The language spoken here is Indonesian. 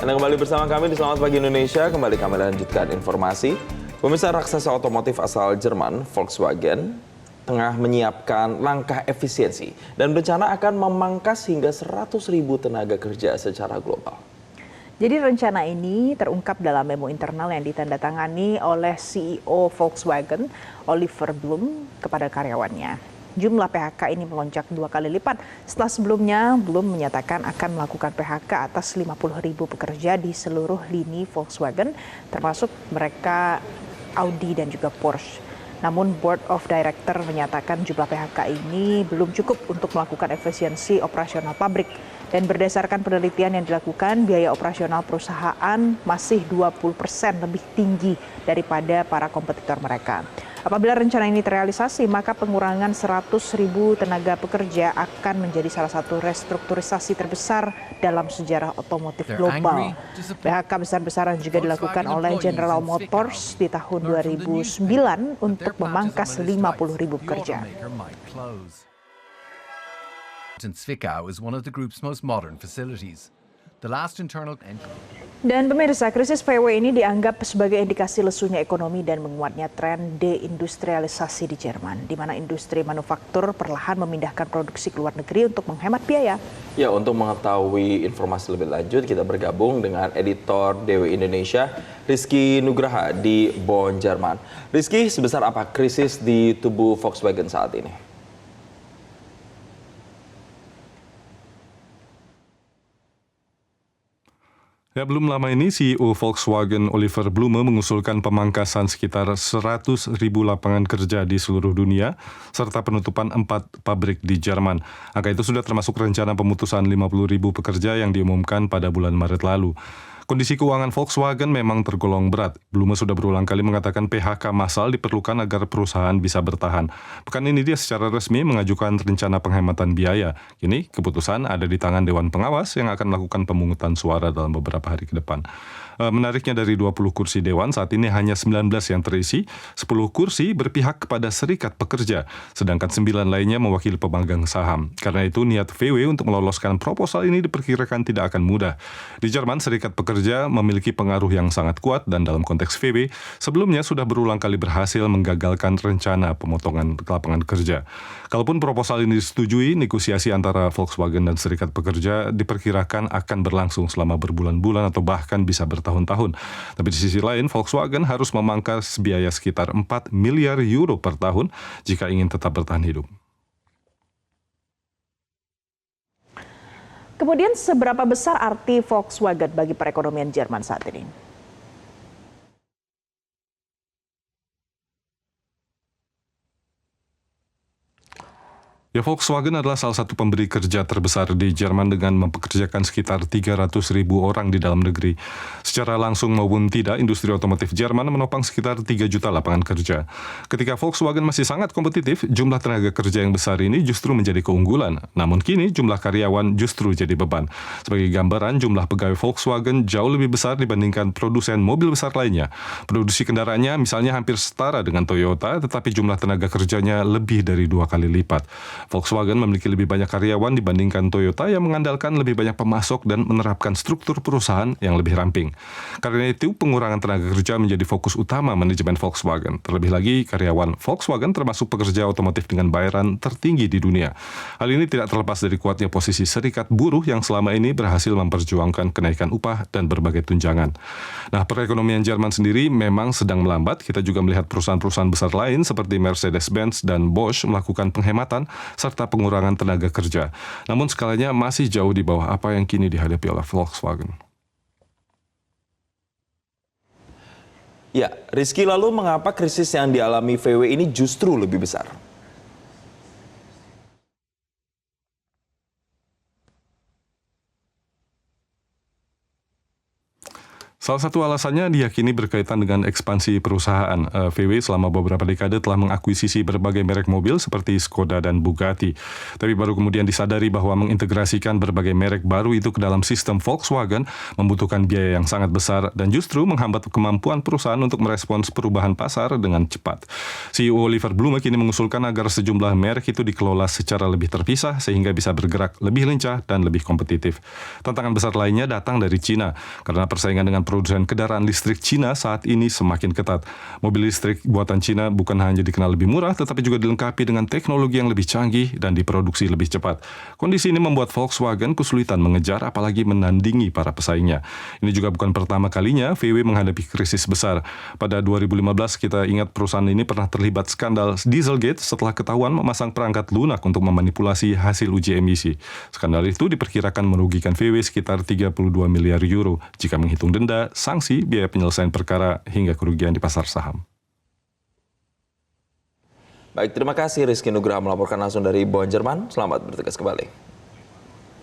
Anda kembali bersama kami di Selamat Pagi Indonesia. Kembali kami lanjutkan informasi. Pemirsa, raksasa otomotif asal Jerman, Volkswagen, tengah menyiapkan langkah efisiensi dan berencana akan memangkas hingga 100.000 tenaga kerja secara global. Jadi rencana ini terungkap dalam memo internal yang ditandatangani oleh CEO Volkswagen, Oliver Blume, kepada karyawannya. Jumlah PHK ini melonjak 2 kali lipat setelah sebelumnya belum menyatakan akan melakukan PHK atas 50.000 pekerja di seluruh lini Volkswagen, termasuk mereka Audi dan juga Porsche. Namun Board of Director menyatakan jumlah PHK ini belum cukup untuk melakukan efisiensi operasional pabrik. Dan berdasarkan penelitian yang dilakukan, biaya operasional perusahaan masih 20% lebih tinggi daripada para kompetitor mereka. Apabila rencana ini terrealisasi, maka pengurangan 100.000 tenaga pekerja akan menjadi salah satu restrukturisasi terbesar dalam sejarah otomotif global. PHK besar-besaran juga dilakukan oleh General Motors di tahun 2009 untuk memangkas 50.000 pekerja. Zwickau is one of the group's most modern facilities. The last internal Dan pemirsa, krisis VW ini dianggap sebagai indikasi lesunya ekonomi dan menguatnya tren deindustrialisasi di Jerman, di mana industri manufaktur perlahan memindahkan produksi ke luar negeri untuk menghemat biaya. Ya, untuk mengetahui informasi lebih lanjut, kita bergabung dengan editor DW Indonesia, Rizky Nugraha di Bonn, Jerman. Rizky, sebesar apa krisis di tubuh Volkswagen saat ini? Ya, belum lama ini CEO Volkswagen Oliver Blume mengusulkan pemangkasan sekitar 100.000 lapangan kerja di seluruh dunia, serta penutupan 4 pabrik di Jerman. Angka itu sudah termasuk rencana pemutusan 50.000 pekerja yang diumumkan pada bulan Maret lalu. Kondisi keuangan Volkswagen memang tergolong berat. Blume sudah berulang kali mengatakan PHK massal diperlukan agar perusahaan bisa bertahan. Pekan ini dia secara resmi mengajukan rencana penghematan biaya. Kini keputusan ada di tangan Dewan Pengawas yang akan melakukan pemungutan suara dalam beberapa hari ke depan. Menariknya, dari 20 kursi Dewan, saat ini hanya 19 yang terisi, 10 kursi berpihak kepada serikat pekerja, sedangkan 9 lainnya mewakili pemegang saham. Karena itu, niat VW untuk meloloskan proposal ini diperkirakan tidak akan mudah. Di Jerman, serikat pekerja memiliki pengaruh yang sangat kuat dan dalam konteks VW, sebelumnya sudah berulang kali berhasil menggagalkan rencana pemotongan lapangan kerja. Kalaupun proposal ini disetujui, negosiasi antara Volkswagen dan serikat pekerja diperkirakan akan berlangsung selama berbulan-bulan atau bahkan bisa bertahun-tahun. Tapi di sisi lain, Volkswagen harus memangkas biaya sekitar 4 miliar euro per tahun jika ingin tetap bertahan hidup. Kemudian seberapa besar arti Volkswagen bagi perekonomian Jerman saat ini? Ya, Volkswagen adalah salah satu pemberi kerja terbesar di Jerman dengan mempekerjakan sekitar 300.000 orang di dalam negeri. Secara langsung maupun tidak, industri otomotif Jerman menopang sekitar 3 juta lapangan kerja. Ketika Volkswagen masih sangat kompetitif, jumlah tenaga kerja yang besar ini justru menjadi keunggulan. Namun kini jumlah karyawan justru jadi beban. Sebagai gambaran, jumlah pegawai Volkswagen jauh lebih besar dibandingkan produsen mobil besar lainnya. Produksi kendaraannya misalnya hampir setara dengan Toyota, tetapi jumlah tenaga kerjanya lebih dari 2 kali lipat. Volkswagen memiliki lebih banyak karyawan dibandingkan Toyota yang mengandalkan lebih banyak pemasok dan menerapkan struktur perusahaan yang lebih ramping. Karena itu, pengurangan tenaga kerja menjadi fokus utama manajemen Volkswagen. Terlebih lagi, karyawan Volkswagen termasuk pekerja otomotif dengan bayaran tertinggi di dunia. Hal ini tidak terlepas dari kuatnya posisi serikat buruh yang selama ini berhasil memperjuangkan kenaikan upah dan berbagai tunjangan. Nah, perekonomian Jerman sendiri memang sedang melambat. Kita juga melihat perusahaan-perusahaan besar lain seperti Mercedes-Benz dan Bosch melakukan penghematan serta pengurangan tenaga kerja. Namun skalanya masih jauh di bawah apa yang kini dihadapi oleh Volkswagen. Ya, Rizky, lalu mengapa krisis yang dialami VW ini justru lebih besar? Salah satu alasannya diyakini berkaitan dengan ekspansi perusahaan. VW selama beberapa dekade telah mengakuisisi berbagai merek mobil seperti Skoda dan Bugatti. Tapi baru kemudian disadari bahwa mengintegrasikan berbagai merek baru itu ke dalam sistem Volkswagen membutuhkan biaya yang sangat besar dan justru menghambat kemampuan perusahaan untuk merespons perubahan pasar dengan cepat. CEO Oliver Blume kini mengusulkan agar sejumlah merek itu dikelola secara lebih terpisah sehingga bisa bergerak lebih lincah dan lebih kompetitif. Tantangan besar lainnya datang dari Cina, karena persaingan dengan produsen kendaraan listrik Cina saat ini semakin ketat. Mobil listrik buatan Cina bukan hanya dikenal lebih murah, tetapi juga dilengkapi dengan teknologi yang lebih canggih dan diproduksi lebih cepat. Kondisi ini membuat Volkswagen kesulitan mengejar apalagi menandingi para pesaingnya. Ini juga bukan pertama kalinya VW menghadapi krisis besar. Pada 2015 kita ingat perusahaan ini pernah terlibat skandal Dieselgate setelah ketahuan memasang perangkat lunak untuk memanipulasi hasil uji emisi. Skandal itu diperkirakan merugikan VW sekitar 32 miliar euro jika menghitung denda, sanksi, biaya penyelesaian perkara, hingga kerugian di pasar saham. Baik, terima kasih Rizky Nugraha melaporkan langsung dari Bonn, Jerman. Selamat bertugas kembali.